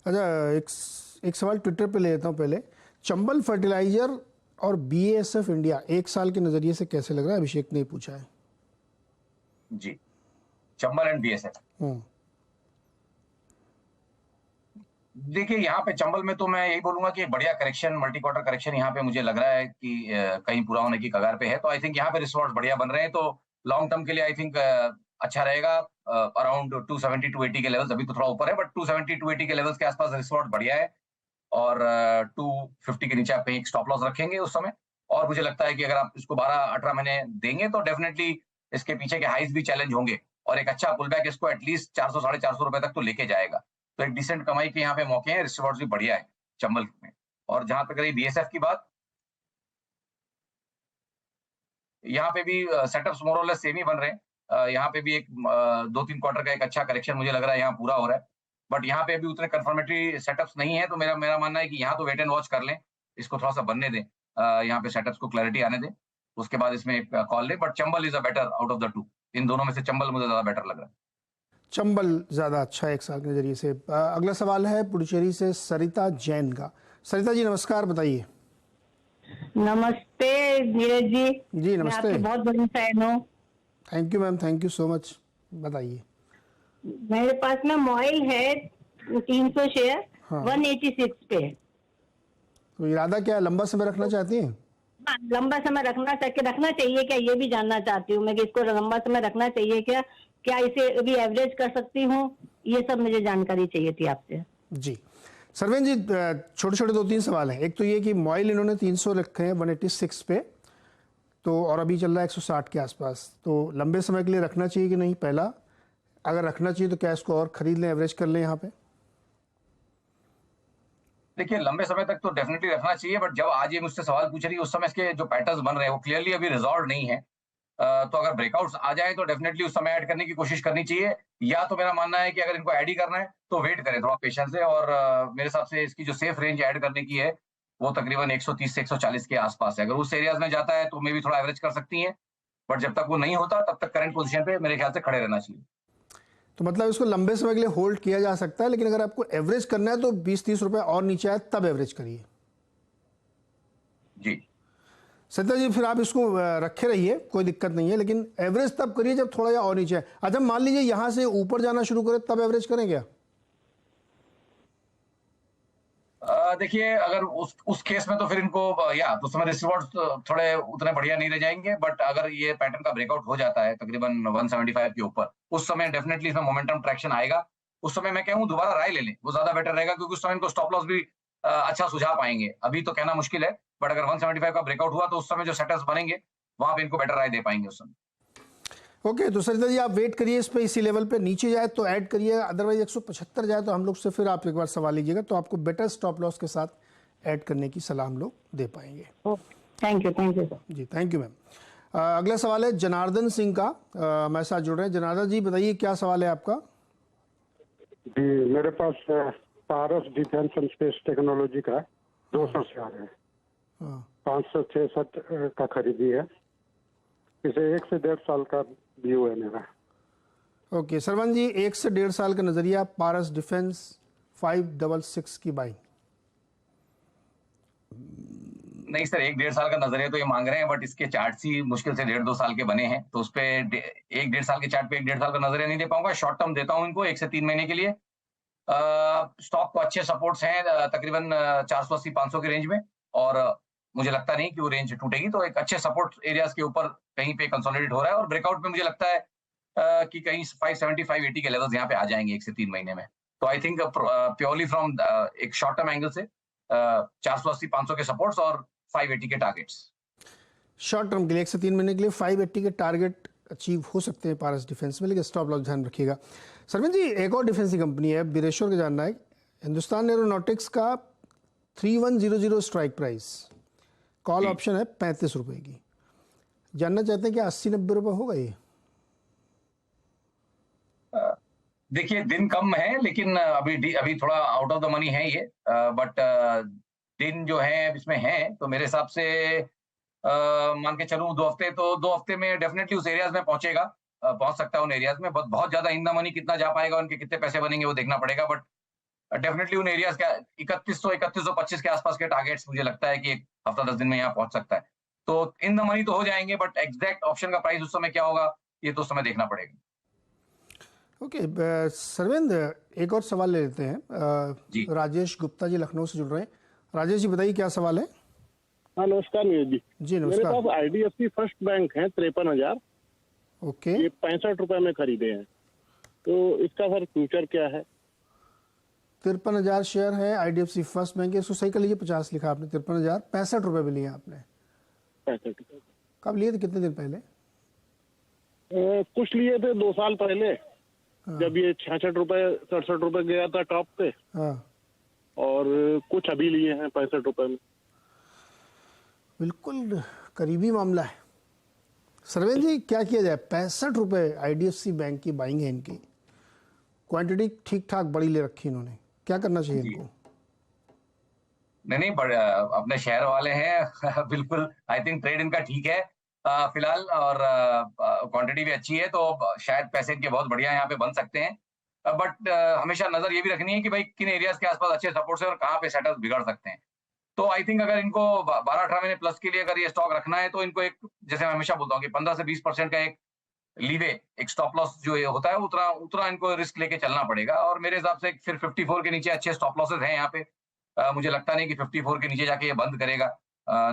अच्छा, एक एक सवाल ट्विटर पे ले लेता हूँ पहले। चंबल फर्टिलाइजर और बीएएसएफ इंडिया 1 साल के नज़रिए से कैसे लग रहा है? अभिषेक ने पूछा है। जी, चंबल एंड बीएसएफ। देखिए यहाँ पे चंबल में तो मैं यही बोलूंगा कि बढ़िया करेक्शन, मल्टी क्वार्टर करेक्शन यहाँ पे मुझे लग रहा है कि कहीं पूरा होने की कगार पे है। तो आई थिंक यहाँ पे रिसोर्स बढ़िया बन रहे हैं, तो लॉन्ग टर्म के लिए आई थिंक अच्छा रहेगा। अराउंड 270 280 के लेवल्स, अभी तो थोड़ा ऊपर है, बट 270 280 के लेवल्स के आसपास रिसोर्स बढ़िया है। और 250 के नीचे आप कहीं एक स्टॉप लॉस रखेंगे उस समय। और मुझे लगता है कि अगर आप इसको 12-18 महीने देंगे तो डेफिनेटली इसके पीछे के हाइज भी चैलेंज होंगे, और एक अच्छा पुल बैक इसको एटलीस्ट 400 450 रुपए तक तो लेके जाएगा। तो एक डिसेंट कमाई के यहाँ पे मौके हैं, रिसोर्ट्स भी बढ़िया है चंबल में। और जहां तक रही बीएसएफ की बात, यहाँ पे भी सेटअप्स मोर और लेस सेम ही बन रहे हैं। यहाँ पे भी एक 2-3 क्वार्टर का एक अच्छा करेक्शन मुझे लग रहा है यहाँ पूरा हो रहा है। बट यहाँ पे अभी उतने कंफर्मेटरी सेटअप्स नहीं है, तो मेरा मेरा मानना है कि यहाँ तो वेट एंड वॉच कर लें, इसको थोड़ा सा बनने दें, यहाँ पे सेटअप्स को क्लैरिटी आने दें, उसके बाद इसमें एक कॉल लें। But Chambal is a better out of the two. इन दोनों में से चंबल मुझे ज्यादा बेटर लग रहा है। चंबल ज़्यादा अच्छा है 1 साल के नज़रिए से। अगला सवाल है पुडुचेरी से सरिता जैन का। सरिता जी नमस्कार, बताइए। नमस्ते नीरज जी। जी मैं नमस्ते। आपकी बहुत बड़ी फैन हूँ। Thank you ma'am, thank you so much. बताइए। मेरे पास में मोबाइल है 300 शेयर। हाँ। 186 पे। तो इरादा क्या है, लंबा समय रखना चाहती हैं? हाँ, लंबा समय रखना चाहिए क्या, ये भी जानना चाहती हूँ मैं कि इसको लंबा समय रखना चाहिए क्या, क्या इसे भी एवरेज कर सकती हूँ, ये सब मुझे जानकारी चाहिए थी आपसे। जी सरवेन जी, छोटे छोटे 2-3 सवाल हैं। एक तो ये कि मोबाइल इन्होंने 300 रखे हैं 186 पे, तो और अभी चल रहा है 160 के आसपास, तो लंबे समय के लिए रखना चाहिए कि नहीं? पहला, अगर रखना चाहिए तो क्या इसको और खरीद लें, एवरेज कर लें यहाँ पे? देखिए लंबे समय तक तो डेफिनेटली रखना चाहिए, बट जब आज ये मुझसे सवाल पूछ रही है उस समय इसके जो पैटर्न्स बन रहे हैं वो क्लियरली अभी रिजॉल्व नहीं है। तो अगर ब्रेकआउट्स आ जाए तो डेफिनेटली उस समय ऐड करने की कोशिश करनी चाहिए। या तो मेरा मानना है कि अगर इनको ऐड ही करना है तो वेट करें थोड़ा पेशेंस से, और मेरे हिसाब से इसकी जो सेफ रेंज ऐड करने की है वो तकरीबन 130 से 140 के आसपास है। अगर उस एरियाज में जाता है तो मे भी थोड़ा एवरेज कर सकती हैं, बट जब तक वो नहीं होता तब तक करंट पोजीशन पे मेरे ख्याल से खड़े रहना चाहिए। तो मतलब इसको लंबे समय के लिए होल्ड किया जा सकता है, लेकिन अगर आपको एवरेज करना है तो 20-30 रुपए और नीचे आए तब एवरेज करिए। जी सत्या जी, फिर आप इसको रखे रहिए, कोई दिक्कत नहीं है, लेकिन एवरेज तब करिए जब थोड़ा या और नीचे है। अच्छा मान लीजिए यहाँ से ऊपर जाना शुरू करे तब एवरेज करें क्या? देखिए अगर उस केस में तो फिर इनको या तो समय रिवॉर्ड्स थोड़े उतने बढ़िया नहीं रह जाएंगे, बट अगर ये पैटर्न का ब्रेकआउट हो जाता है तकरीबन 175 के ऊपर, उस समय डेफिनेटली इसमें मोमेंटम ट्रैक्शन आएगा। उस समय मैं कहूँ दोबारा राय ले लें, वो ज्यादा बेटर रहेगा, क्योंकि उस समय इनको स्टॉप लॉस भी अच्छा सुझा पाएंगे। अभी तो कहना मुश्किल है, बट अगर 175 का ब्रेकआउट हुआ तो उस समय जो सेटअप्स बनेंगे वहां पे इनको बेटर राय दे पाएंगे उस समय। ओके, तो सरिता जी आप वेट करिए इस पे, इसी लेवल पे नीचे जाए तो ऐड करिए, अदरवाइज 175 जाए तो हम लोग से फिर आप एक बार सवाल लीजिएगा, तो आपको बेटर स्टॉप लॉस के साथ ऐड करने की सलाह हम लोग दे पाएंगे। Thank you sir. जी थैंक यू मैम। अगला सवाल है जनार्दन सिंह का, हमारे साथ जुड़ रहे हैं। जनार्दन जी बताइए क्या सवाल है आपका? जी मेरे पास पारस डिफेंस एंड स्पेस टेक्नोलॉजी का 200 शेयर है। 566 का खरीदी है। इसे 1 से 1.5 साल का व्यू है मेरा। ओके सरवन जी, 1 से 1.5 साल का नजरिया पारस डिफेंस 566 की बाइंग। नहीं सर, 1-1.5 साल का नजरिया तो ये मांग रहे हैं, बट इसके चार्ट ही मुश्किल से 1.5-2 साल के बने हैं, तो उस पे 1-1.5 साल के चार्ट पे 1-1.5 साल का नजरिया नहीं दे पाऊंगा। शॉर्ट टर्म देता हूं इनको 1 से 3 महीने के लिए। स्टॉक को अच्छे सपोर्ट्स हैं तकरीबन 480-500 के रेंज में, और मुझे लगता नहीं कि वो रेंज टूटेगी, तो एक अच्छे सपोर्ट एरियाज के ऊपर कहीं पे कंसोलिडेट हो रहा है, और ब्रेकआउट में मुझे लगता है कि कहीं 570-580 के लेवल्स यहाँ पे आ जाएंगे 1 से 3 महीने में। तो आई थिंक प्योरली फ्रॉम एक शॉर्ट टर्म एंगल से 480-500 के सपोर्ट्स और 580 के टारगेट्स। शॉर्ट टर्म के लिए 1 से 3 महीने के लिए 580 के टारगेट अचीव हो सकते हैं पारस डिफेंस में, लेकिन स्टॉप लॉस ध्यान रखिएगा। सरविंद जी, एक और डिफेंस की कंपनी है बिरेश्वर का जानना है, हिंदुस्तान एरोनॉटिक्स का 3100 स्ट्राइक प्राइस, कॉल ऑप्शन है 35 रुपए की। जानना चाहते हैं कि 80-90 रुपए होगा ये? देखिए दिन कम है, लेकिन अभी थोड़ा आउट ऑफ द मनी है ये, बट दिन जो है इसमें है, तो मेरे हिसाब से मान के चलूं 2 हफ्ते, तो 2 हफ्ते में डेफिनेटली उस एरियाज में पहुंचेगा, पहुंच सकता है उन एरियाज में। बहुत ज्यादा इन द मनी कितना जा पाएगा, उनके कितने पैसे बनेंगे वो देखना पड़ेगा, बट डेफिनेटली उन एरियाज का 3125 के आसपास के टारगेट्स मुझे लगता है कि एक हफ्ता 10 दिन में यहाँ पहुंच सकता है। तो इन द मनी तो हो जाएंगे, बट एग्जैक्ट ऑप्शन का प्राइस उस समय क्या होगा ये तो उस समय देखना पड़ेगा। ओके सर्वेंद्र, एक और सवाल ले लेते हैं। जी। राजेश गुप्ता जी लखनऊ से जुड़ रहे हैं। राजेश जी बताइए क्या सवाल है। हाँ नमस्कार नीरज जी। जी मेरे नमस्कार। पास IDFC फर्स्ट बैंक है 53,000, ओके, ये 65 रुपए में खरीदे हैं, तो इसका सर फ्यूचर क्या है? 53,000 शेयर है IDFC फर्स्ट बैंक के। इसको सही कर लीजिए, 50 लिखा आपने, 53,000 65 रुपए में लिए आपने। 65 रुपए। कब लिए थे, कितने दिन पहले? कुछ लिए थे 2 साल पहले, जब ये 66 रुपए 67 रुपए गया था टॉप पे, हाँ और कुछ अभी लिए हैं 65 रुपए में। बिल्कुल करीबी मामला है। सर्वेंद्र जी क्या किया जाए? 65 रुपए IDFC बैंक की बाइंग है इनकी, क्वांटिटी ठीक ठाक बड़ी ले रखी इन्होंने, क्या करना चाहिए इनको? नहीं अपने शहर वाले हैं बिल्कुल आई थिंक ट्रेड इनका ठीक है फिलहाल, और क्वांटिटी भी अच्छी है, तो शायद पैसे इनके बहुत बढ़िया यहाँ पे बन सकते हैं। बट हमेशा नजर ये भी रखनी है कि भाई किन एरियाज के आसपास अच्छे सपोर्ट्स हैं और कहाँ पे सेटअप बिगड़ सकते हैं। तो आई थिंक अगर इनको 12-18 महीने प्लस के लिए अगर ये स्टॉक रखना है तो इनको एक, जैसे मैं हमेशा बोलता हूँ कि 15 से 20% का एक लीवे, एक स्टॉप लॉस जो ये होता है उतना उतना इनको रिस्क लेके चलना पड़ेगा। और मेरे हिसाब से फिर 54 के नीचे अच्छे स्टॉप लॉसेस हैं यहाँ पे। मुझे लगता नहीं कि 54 के नीचे जाके ये बंद करेगा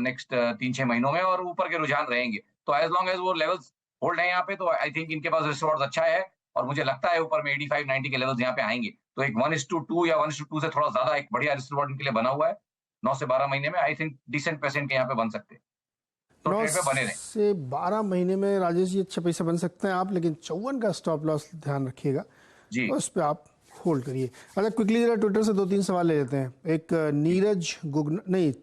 नेक्स्ट 3-6 महीनों में, और ऊपर के रुझान रहेंगे। तो एज लॉन्ग एज वो लेवल्स होल्ड है यहाँ पे, तो आई थिंक इनके पास रिस्क अच्छा है, और मुझे लगता है ऊपर में 85-90 के लेवल्स यहाँ पे आएंगे। तो एक 1:2 या 1:2 से थोड़ा ज्यादा एक बढ़िया रिस्क इनके लिए बना हुआ है। 9 से 12 महीने में आई थिंक डिसेंट पैसे इनके यहाँ पे बन सकते हैं, तो 9 ट्रेड पे बने रहे। से 12 महीने में राजेश जी अच्छा पैसा बन सकते हैं आप, लेकिन 54 का स्टॉप लॉस ध्यान रखिएगा जी। उस पर आप होल्ड करिए। अच्छा क्विकली जरा ट्विटर से 2-3 सवाल ले लेते हैं। एक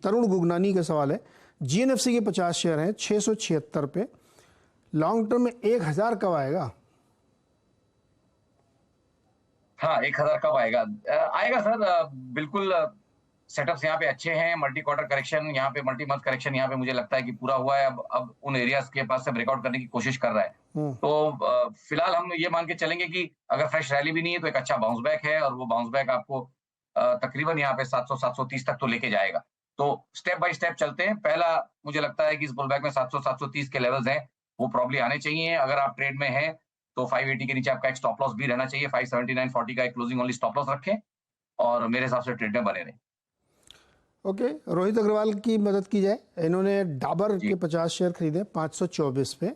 तरुण गुगनानी का सवाल है। GNFC के 50 शेयर हैं 676 पे, लॉन्ग टर्म में 1000 कब आएगा? हाँ 1000 कब आएगा? आएगा सर, बिल्कुल। सेटअप्स यहाँ पे अच्छे हैं, मल्टी क्वार्टर करेक्शन यहाँ पे, मल्टी मंथ करेक्शन यहाँ पे मुझे लगता है कि पूरा हुआ है। अब उन एरियाज के पास से ब्रेकआउट करने की कोशिश कर रहा है। तो फिलहाल हम ये मान के चलेंगे कि अगर फ्रेश रैली भी नहीं है तो एक अच्छा बाउंस बैक है, और वो बाउंस बैक आपको तकरीबन यहाँ पे 700-730 तक तो लेके जाएगा। तो स्टेप बाय स्टेप चलते हैं। पहला मुझे लगता है कि इस बुल बैक में 700-730 के लेवल्स हैं, वो प्रॉब्ली आने चाहिए। अगर आप ट्रेड में हैं तो 580 के नीचे आपका एक स्टॉप लॉस भी रहना चाहिए। 579.40 का एक क्लोजिंग ओनली स्टॉप लॉस रखें, और मेरे हिसाब से ट्रेड में बने रहें। ओके, रोहित अग्रवाल की मदद की जाए। इन्होंने डाबर के 50 शेयर खरीदे 524 पे,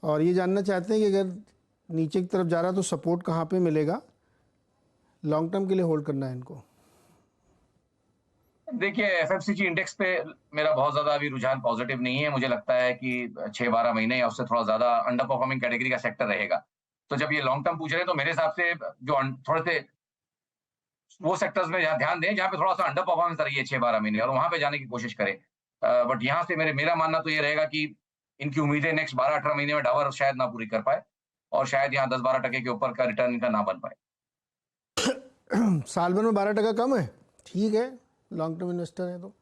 और ये जानना चाहते हैं कि अगर नीचे की तरफ जा रहा तो सपोर्ट कहाँ पे मिलेगा, लॉन्ग टर्म के लिए होल्ड करना है इनको। देखिए FMCG इंडेक्स पे मेरा बहुत ज्यादा अभी रुझान पॉजिटिव नहीं है। मुझे लगता है कि 6-12 महीने या उससे थोड़ा ज्यादा अंडर परफॉर्मिंग कैटेगरी का सेक्टर रहेगा। तो जब ये लॉन्ग टर्म पूछ रहे हैं तो मेरे हिसाब से जो थोड़े से वो सेक्टर्स में ध्यान दें जहाँ पे थोड़ा सा अंडर परफॉर्मेंस रही है 6-12 महीने, और वहां पे जाने की कोशिश करें। बट यहाँ से मेरा मानना तो ये रहेगा कि इनकी उम्मीदें नेक्स्ट 12-18 महीने में डाबर शायद ना पूरी कर पाए, और शायद यहाँ 10-12% के ऊपर का रिटर्न इनका ना बन पाए। साल भर में 12% कम है, ठीक है, लॉन्ग टर्म इन्वेस्टर है तो।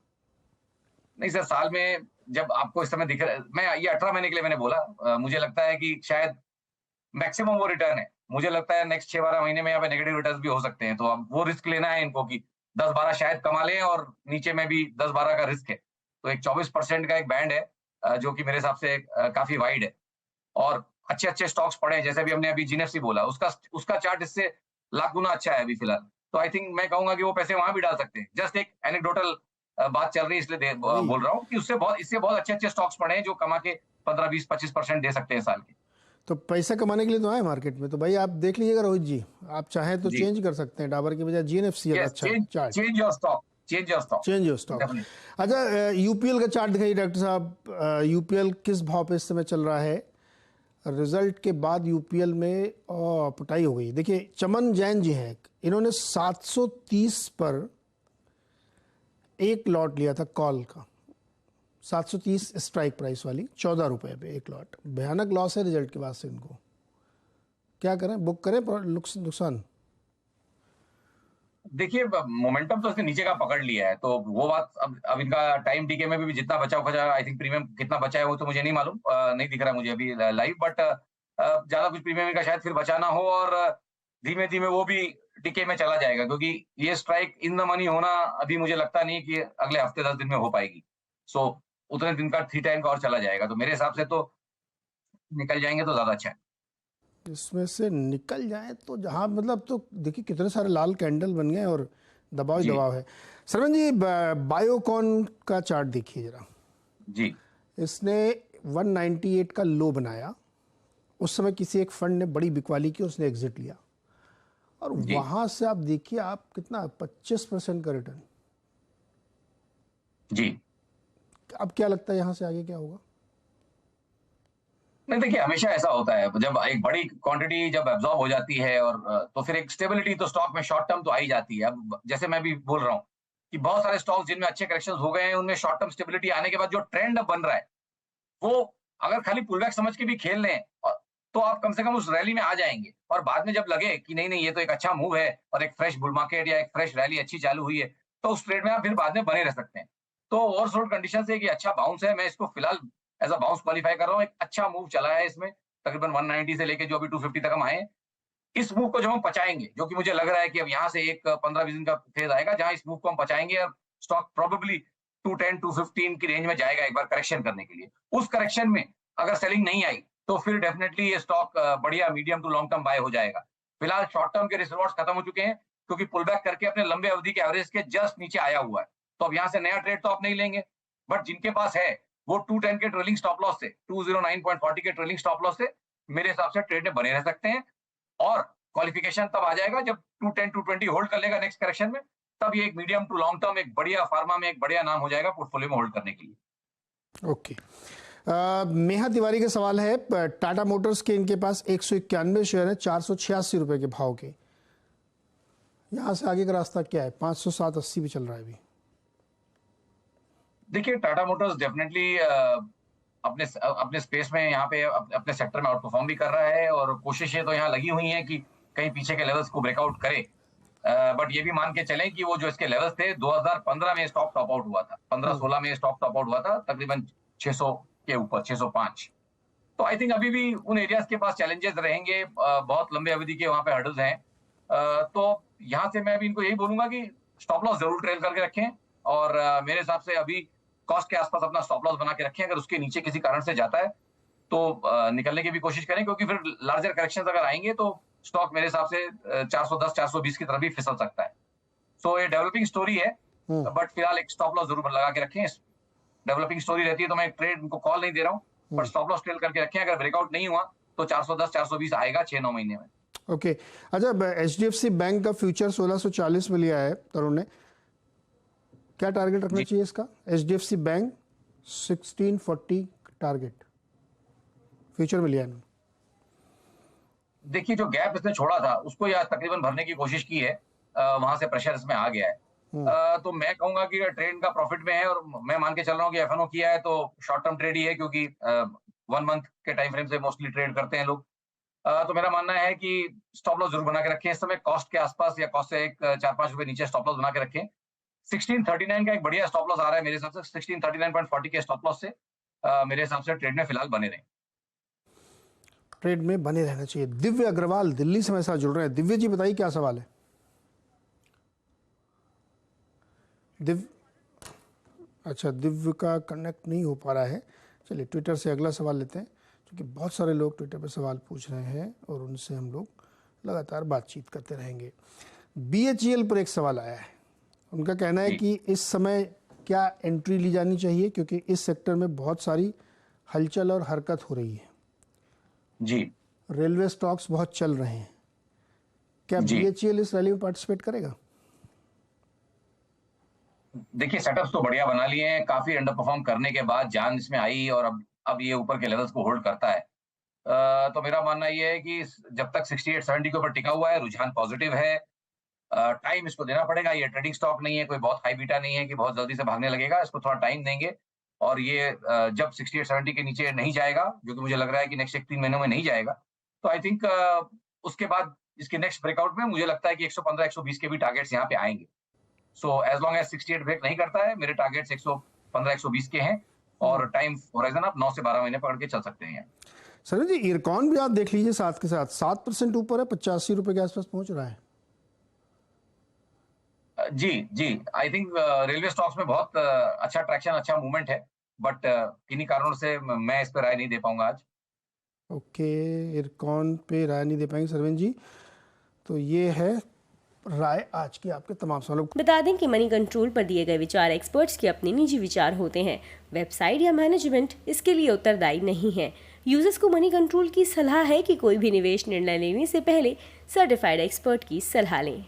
नहीं सर, साल में जब आपको इस समय दिख रहा है, मैं ये 18 महीने के लिए मैंने बोला, मुझे लगता है कि शायद मैक्सिमम वो रिटर्न है। मुझे लगता है नेक्स्ट 6-12 महीने में यहाँ पे नेगेटिव रिटर्न भी हो सकते हैं, तो अब वो रिस्क लेना है इनको कि 10-12 शायद कमा लें, और नीचे में भी 10-12 का रिस्क है। तो एक 24% का एक बैंड है, जो कि मेरे हिसाब से काफी वाइड है, और अच्छे अच्छे स्टॉक्स पड़े हैं। जैसे अभी हमने अभी GNFC बोला, उसका चार्ट इससे लाख गुना अच्छा है अभी फिलहाल। तो आई थिंक मैं कहूंगा कि वो पैसे वहां भी डाल सकते हैं। जस्ट एक एनेक्डोटल बात चल रही है इसलिए बोल रहा हूँ कि इससे बहुत अच्छे अच्छे स्टॉक्स पड़े हैं जो कमा के 15-20-25% दे सकते हैं साल के। तो पैसा कमाने के लिए तो आए मार्केट में, तो भाई आप देख लीजिएगा रोहित जी, आप चाहें तो चेंज कर सकते हैं, डाबर की बजाय GNFC अच्छा चार्ट, चेंज योर स्टॉक। अच्छा UPL का चार्ट दिखाइए डॉक्टर साहब। UPL किस भाव पे इस समय चल रहा है? रिजल्ट के बाद UPL में पिटाई हो गई। देखिए चमन जैन जी हैं, इन्होंने 730 पर एक लॉट लिया था कॉल का, 730 स्ट्राइक प्राइस वाली, 14 रुपए पे एक लॉट। भयानक लॉस है रिजल्ट के बाद से इनको, क्या करें, बुक करें नुकसान? देखिए मोमेंटम तो इसके नीचे का पकड़ लिया है, तो वो बात अब इनका टाइम डीके में भी जितना बचा खचा, आई थिंक प्रीमियम कितना बचा है वो तो मुझे नहीं मालूम, नहीं दिख रहा मुझे अभी लाइव, बट ज्यादा कुछ प्रीमियम का शायद फिर बचा ना हो, और धीमे धीमे वो भी डीके में चला जाएगा, क्योंकि ये स्ट्राइक इन द मनी होना अभी मुझे लगता नहीं कि अगले हफ्ते 10 दिन में हो पाएगी। सो उतने दिन का थ्री टाइम का और चला जाएगा, तो मेरे हिसाब से तो निकल जाएंगे तो ज्यादा अच्छा है। इसमें से निकल जाए तो जहाँ मतलब, तो देखिए कितने सारे लाल कैंडल बन गए और दबाव ही जी। दबाव है। सरवन जी, बायोकॉन का चार्ट देखिए जरा। जी इसने 198 का लो बनाया, उस समय किसी एक फंड ने बड़ी बिकवाली की, उसने एग्जिट लिया और जी। वहां से आप देखिए आप कितना 25% का रिटर्न। जी। अब क्या लगता है यहाँ से आगे क्या होगा? नहीं, देखिए हमेशा ऐसा होता है, जब एक बड़ी क्वांटिटी जब एब्जॉर्ब हो जाती है और तो फिर एक स्टेबिलिटी तो स्टॉक में शॉर्ट टर्म तो आ ही जाती है। अब जैसे मैं भी बोल रहा हूँ कि बहुत सारे स्टॉक्स जिनमें अच्छे करेक्शंस हो गए हैं, उनमें शॉर्ट टर्म स्टेबिलिटी आने के बाद जो ट्रेंड अब बन रहा है, वो अगर खाली पुलबैक समझ के भी खेल लें तो आप कम से कम उस रैली में आ जाएंगे। और बाद में जब लगे कि नहीं नहीं ये तो एक अच्छा मूव है और एक फ्रेश बुल मार्केट या एक फ्रेश रैली अच्छी चालू हुई है, तो उस ट्रेड में आप फिर बाद में बने रह सकते हैं। तो ओवरसोल्ड कंडीशन से कि अच्छा बाउंस है, मैं इसको फिलहाल एज अ बाउंस क्वालिफाई कर रहा हूँ। एक अच्छा मूव चला है इसमें, तकरीबन 190 से लेके जो अभी 250 तक हम आए हैं। इस मूव को जब हम पचाएंगे, जो कि मुझे लग रहा है कि अब यहाँ से एक 15-20 दिन का फेज आएगा जहां इस मूव को हम पचाएंगे और स्टॉक प्रोबेबली 210 215 की रेंज में जाएगा एक बार करेक्शन करने के लिए। उस करेक्शन में अगर सेलिंग नहीं आई तो फिर डेफिनेटली ये स्टॉक बढ़िया medium to long term buy हो जाएगा। फिलहाल शॉर्ट टर्म के रिजर्व्स खत्म हो चुके हैं, क्योंकि पुल बैक करके अपने लंबे अवधि के एवरेज के जस्ट नीचे आया हुआ है। तो अब यहाँ से नया ट्रेड तो आप नहीं लेंगे, बट जिनके पास है वो 210 के ट्रेलिंग स्टॉप लॉस से, 209.40 के ट्रेलिंग स्टॉप लॉस से मेरे हिसाब से ट्रेड में बने रह सकते हैं। और क्वालिफिकेशन तब आ जाएगा जब 210 220 होल्ड कर लेगा नेक्स्ट करेक्शन में, तब ये एक मीडियम टू लॉन्ग टर्म एक बढ़िया फार्मा में एक बढ़िया नाम हो जाएगा पोर्टफोलियो में होल्ड करने के लिए। ओके। मेहा तिवारी का सवाल है, टाटा मोटर्स के इनके पास 191 शेयर है 486 रुपए के भाव के, यहां से आगे का रास्ता क्या है? 507.80 भी चल रहा है अभी। देखिए टाटा मोटर्स डेफिनेटली अपने स्पेस में यहाँ पे अपने सेक्टर में आउट परफॉर्म भी कर रहा है और कोशिशें तो यहाँ लगी हुई हैं कि कहीं पीछे के लेवल्स को ब्रेकआउट करे। बट ये भी मान के चलें कि वो जो इसके लेवल्स थे 2015 में स्टॉक टॉप आउट हुआ था, 15-16 में स्टॉक टॉप आउट हुआ था तकरीबन 600 के ऊपर, 605। तो आई थिंक अभी भी उन एरियाज के पास चैलेंजेस रहेंगे, बहुत लंबे अवधि के वहां पे हर्डल्स हैं। तो यहाँ से मैं भी इनको यही बोलूंगा कि स्टॉप लॉस जरूर ट्रेल करके रखें और मेरे हिसाब से अभी कॉस्ट के आसपास अपना स्टॉप लॉस बना के रखें। अगर उसके नीचे किसी कारण से जाता है तो निकलने की भी कोशिश करें, क्योंकि फिर लार्जर करेक्शंस अगर आएंगे तो स्टॉक मेरे हिसाब से 410 420 की तरफ भी फिसल सकता है। सो ये डेवलपिंग स्टोरी है, बट फिलहाल एक स्टॉप लॉस जरूर लगा के रखें। डेवलपिंग स्टोरी रहती है तो मैं एक ट्रेड को कॉल नहीं दे रहा हूँ, बट स्टॉप लॉस ट्रेल करके रखें। अगर ब्रेकआउट नहीं हुआ तो 410 420 आएगा 6-9 महीने में। ओके। अच्छा, एचडीएफसी बैंक का फ्यूचर 1640 में लिया है तरुण ने, क्या टारगेट रखना चाहिए इसका? एचडीएफसी बैंक 1640 टारगेट फ्यूचर में लिया है। देखिए जो गैप इसने छोड़ा था उसको या तकरीबन भरने की कोशिश की है, वहां से प्रेशर इसमें आ गया है। तो मैं कहूंगा कि ट्रेड का प्रॉफिट में है और मैं मान के चल रहा हूँ कि एफएनओ किया है तो शॉर्ट टर्म ट्रेड ही है, क्योंकि 1 मंथ के टाइम फ्रेम से मोस्टली ट्रेड करते हैं लोग। तो मेरा मानना है कि स्टॉप लॉस जरूर बना के रखें इस समय, कॉस्ट के आसपास या कॉस्ट से एक 4-5 रुपए नीचे स्टॉप लॉस बना के रखें। 1639 का एक बढ़िया स्टॉप लॉस आ रहा है मेरे हिसाब से, 1639.40 के स्टॉप लॉस से मेरे हिसाब से ट्रेड में फिलहाल बने रहें। ट्रेड में बने रहना चाहिए। दिव्य अग्रवाल दिल्ली से मेरे साथ जुड़ रहे हैं। दिव्य जी बताइए क्या सवाल है? दिव्य, अच्छा दिव्य का कनेक्ट नहीं हो पा रहा है। चलिए ट्विटर से अगला सवाल लेते हैं, क्योंकि बहुत सारे लोग ट्विटर पर सवाल पूछ रहे हैं और उनसे हम लोग लगातार बातचीत करते रहेंगे। BHEL पर एक सवाल आया है, उनका कहना है कि इस समय क्या एंट्री ली जानी चाहिए, क्योंकि इस सेक्टर में बहुत सारी हलचल और हरकत हो रही है जी। रेलवे स्टॉक्स बहुत चल रहे हैं, क्या BHEL इस रैली में पार्टिसिपेट करेगा? देखिए सेटअप्स तो बढ़िया बना लिए हैं, काफी अंडर परफॉर्म करने के बाद जान इसमें आई और अब ये ऊपर के लेवल्स को होल्ड करता है। तो मेरा मानना ये है कि जब तक 68-70 के ऊपर टिका हुआ है रुझान पॉजिटिव है। टाइम इसको देना पड़ेगा, ये ट्रेडिंग स्टॉक नहीं है, कोई बहुत हाई बीटा नहीं है कि बहुत जल्दी से भागने लगेगा। इसको थोड़ा टाइम देंगे और ये जब 68-70 के नीचे नहीं जाएगा, जो कि मुझे लग रहा है कि नेक्स्ट 1-3 महीनों में नहीं जाएगा, तो आई थिंक उसके बाद इसके नेक्स्ट ब्रेकआउट में मुझे लगता है कि 115-120 के भी टारगेट्स यहाँ पे आएंगे। So as long as 68 break नहीं करता है, मेरे टारगेट्स 115-120 के हैं और टाइम होराइजन आप 9 से 12 महीने पकड़ के चल सकते हैं। सर जी इरकॉन भी आप देख लीजिए साथ के साथ 7% ऊपर है, 85 रुपए के आसपास पहुंच रहा है। जी आई थिंक रेलवे स्टॉक्स में बहुत अच्छा ट्रैक्शन, अच्छा मूवमेंट है, बट किन्हीं कारणों से मैं इस पर राय नहीं दे पाऊंगा आज। ओके, इरकॉन पे राय नहीं दे पाएंगे सरवीन जी। तो ये है राय आज की आपके तमाम सवालों। बता दें कि मनी कंट्रोल पर दिए गए विचार एक्सपर्ट्स के अपने निजी विचार होते हैं। वेबसाइट या मैनेजमेंट इसके लिए उत्तरदायी नहीं है। यूजर्स को मनी कंट्रोल की सलाह है कि कोई भी निवेश निर्णय लेने से पहले सर्टिफाइड एक्सपर्ट की सलाह लें।